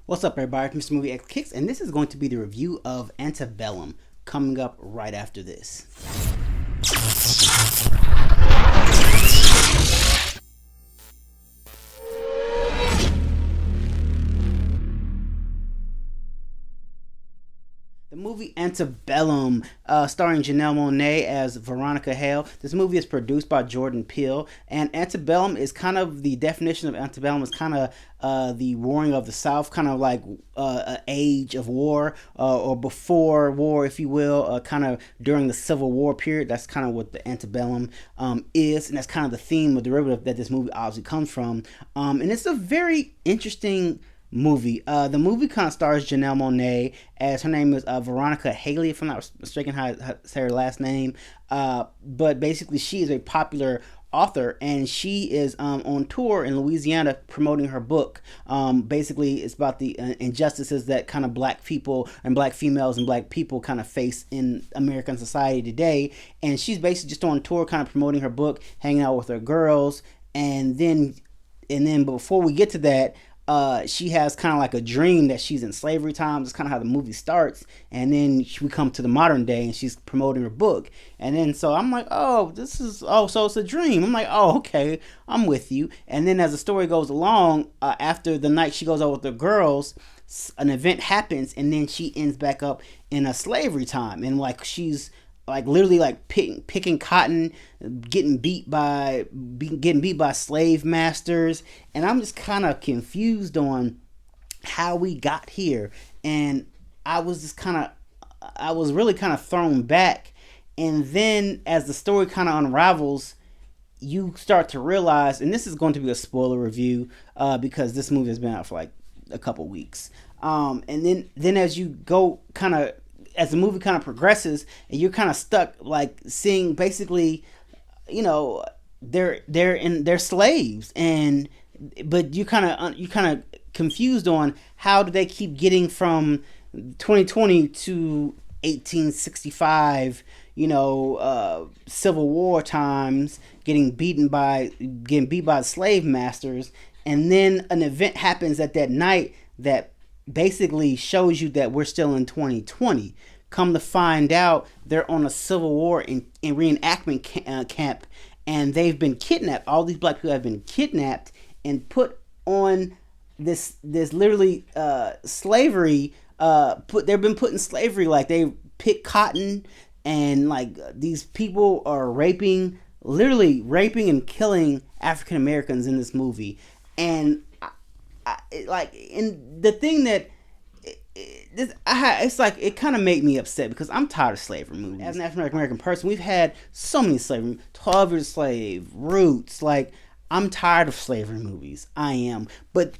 What's up, everybody? Mr. Movie X Kicks, and this is going to be the review of Antebellum, coming up right after this. The movie Antebellum, starring Janelle Monáe as Veronica Hale. This movie is produced by Jordan Peele, and Antebellum is kind of the definition of Antebellum is kind of the warring of the South, kind of like an age of war or before war, if you will, kind of during the Civil War period. That's kind of what the Antebellum is, and that's kind of the theme or derivative that this movie obviously comes from. And it's a very interesting movie. The movie kind of stars Janelle Monáe as her name is Veronica Haley, if I'm not mistaken how to say her last name. But basically, she is a popular author, and she is on tour in Louisiana promoting her book. Basically, it's about the injustices that kind of black people and black females and black people kind of face in American society today. And she's basically just on tour, kind of promoting her book, hanging out with her girls, and then before we get to that, she has kind of like a dream that she's in slavery times. That's kind of how the movie starts. And then we come to the modern day and she's promoting her book. And then so I'm like, so it's a dream. I'm like, oh, okay, I'm with you. And then as the story goes along, after the night she goes out with the girls, an event happens and then she ends back up in a slavery time. And like she's like literally like picking cotton, getting beat by slave masters, and I'm just kind of confused on how we got here. And I was just kind of I was really kind of thrown back. And then as the story kind of unravels, you start to realize, and this is going to be a spoiler review because this movie has been out for like a couple weeks. And then as you go kind of as the movie kind of progresses and you're kind of stuck like seeing basically, they're slaves, and but you kind of confused on how do they keep getting from 2020 to 1865, Civil War times, getting beat by slave masters. And then an event happens at that night that basically shows you that we're still in 2020. Come to find out, they're on a Civil War in reenactment camp, and they've been kidnapped. All these black people have been kidnapped and put on this literally slavery. They've been put in slavery, like they pick cotton, and like these people are literally raping and killing African Americans in this movie. And and the thing that it's like it kind of made me upset because I'm tired of slavery movies. As an African American person, we've had so many slavery movies, 12 Years a Slave, Roots. Like, I'm tired of slavery movies. I am. But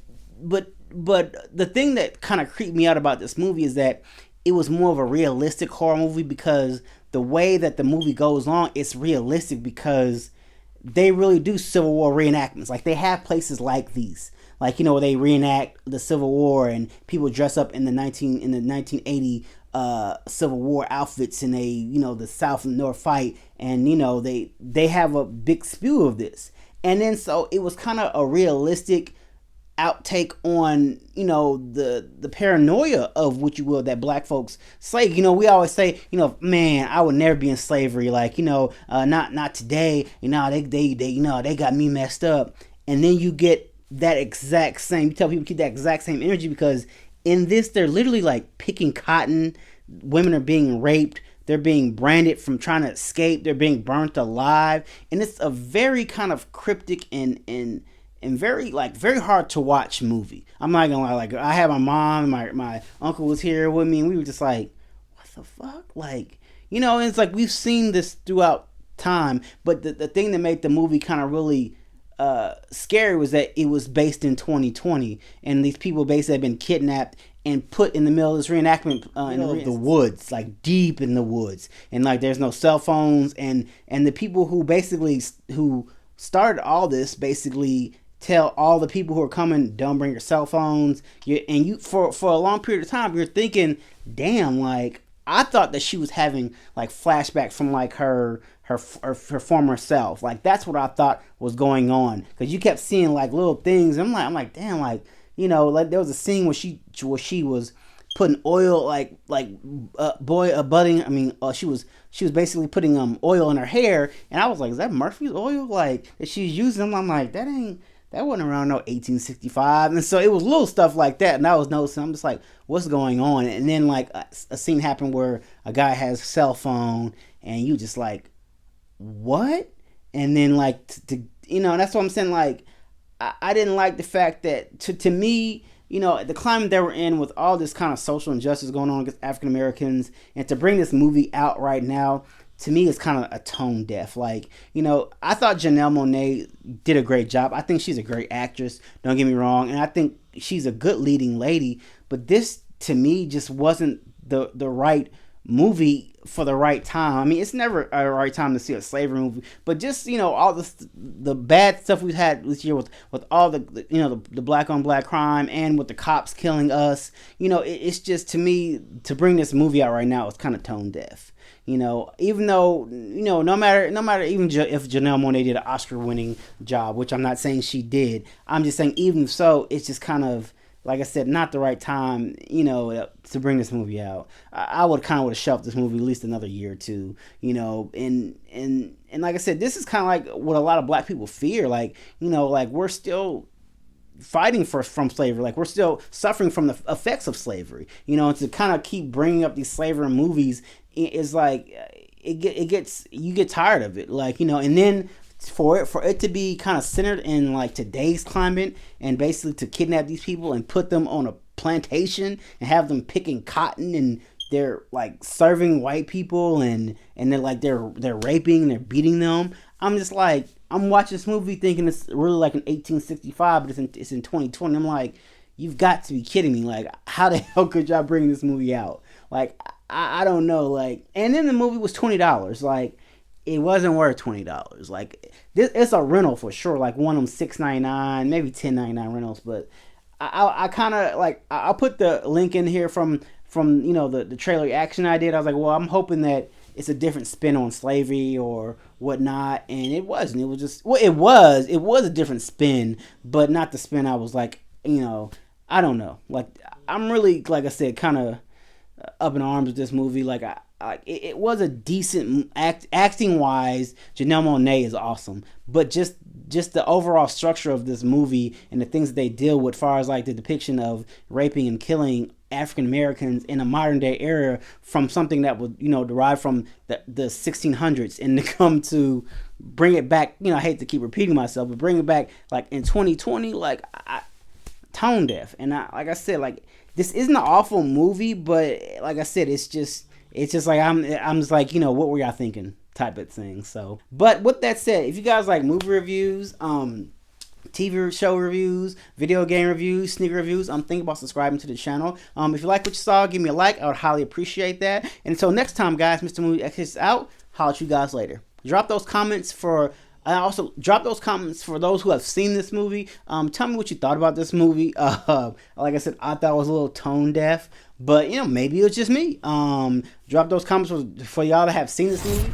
the thing that kind of creeped me out about this movie is that it was more of a realistic horror movie, because the way that the movie goes on, it's realistic because they really do Civil War reenactments. Like, they have places like these. Like, where they reenact the Civil War and people dress up in the 1980 Civil War outfits, and the South and North fight, and they have a big spew of this. And then so it was kind of a realistic outtake on the paranoia of, what you will, that black folks slave. We always say, man, I would never be in slavery, like, not today, they got me messed up. And then you get that exact same, you tell people to keep that exact same energy, because in this they're literally like picking cotton, women are being raped, they're being branded from trying to escape, they're being burnt alive. And it's a very kind of cryptic and very very hard to watch movie. I'm not gonna lie, like, I had my mom and my uncle was here with me, and we were just like, what the fuck, like, and it's like we've seen this throughout time. But the thing that made the movie kind of really scary was that it was based in 2020, and these people basically have been kidnapped and put in the middle of this reenactment in the woods, like deep in the woods, and like there's no cell phones, and the people who started all this basically tell all the people who are coming, don't bring your cell phones. You for a long period of time you're thinking, damn, like, I thought that she was having like flashbacks from like her former self. Like, that's what I thought was going on, because you kept seeing like little things. I'm like, damn, like, like there was a scene where she was putting oil budding. I mean, she was basically putting oil in her hair, and I was like, is that Murphy's oil like that she's using? I'm like, that wasn't around no 1865, and so it was little stuff like that, and I was noticing. I'm just like, what's going on? And then like a scene happened where a guy has a cell phone, and you just like, what? And then like that's what I'm saying. Like, I didn't like the fact that to me, the climate that we're in with all this kind of social injustice going on against African Americans, and to bring this movie out right now, to me, it's kind of a tone deaf. Like, I thought Janelle Monáe did a great job. I think she's a great actress. Don't get me wrong, and I think she's a good leading lady. But this, to me, just wasn't the right movie for the right time. I mean, it's never a right time to see a slavery movie, but just all the bad stuff we've had this year with all the black on black crime, and with the cops killing us. It's just, to me, to bring this movie out right now, it's kind of tone deaf. Even though no matter even if Janelle Monáe did an Oscar winning job, which I'm not saying she did, I'm just saying even so, it's just kind of, like I said, not the right time, to bring this movie out. I would have shelved this movie at least another year or two, and like I said, this is kind of like what a lot of black people fear. Like, like we're still fighting from slavery. Like, we're still suffering from the effects of slavery, and to kind of keep bringing up these slavery movies is like, you get tired of it. Like, and then for it to be kind of centered in like today's climate, and basically to kidnap these people and put them on a plantation and have them picking cotton, and they're like serving white people, and they're like they're raping and they're beating them. I'm just like, I'm watching this movie thinking it's really like an 1865, but it's in 2020. I'm like, you've got to be kidding me. Like, how the hell could y'all bring this movie out? Like, I don't know. Like, and then the movie was $20. Like, it wasn't worth $20. Like, it's a rental for sure. Like, one of them $6.99, maybe $10.99 rentals. But I kind of like, I'll put the link in here from the trailer reaction I did. I was like, well, I'm hoping that it's a different spin on slavery or whatnot, and it wasn't. It was just, well, it was a different spin, but not the spin I was like, I don't know. Like, I'm really, like I said, kind of up in arms with this movie. Like, it was a decent acting wise. Janelle Monáe is awesome, but just the overall structure of this movie and the things that they deal with, as far as like the depiction of raping and killing African Americans in a modern day era, from something that was derived from the 1600s, and to come to bring it back. I hate to keep repeating myself, but bring it back like in 2020, like, tone deaf. And like I said, like, this isn't an awful movie, but like I said, it's just like I'm just like, what were y'all thinking type of thing. So, but with that said, if you guys like movie reviews, TV show reviews, video game reviews, sneaker reviews, I'm thinking about subscribing to the channel. If you like what you saw, give me a like. I would highly appreciate that. And until next time, guys, Mr. Movie X is out. Holler at you guys later. Drop those comments for those who have seen this movie. Tell me what you thought about this movie. Like I said, I thought it was a little tone deaf, but maybe it was just me. Drop those comments for y'all that have seen this movie.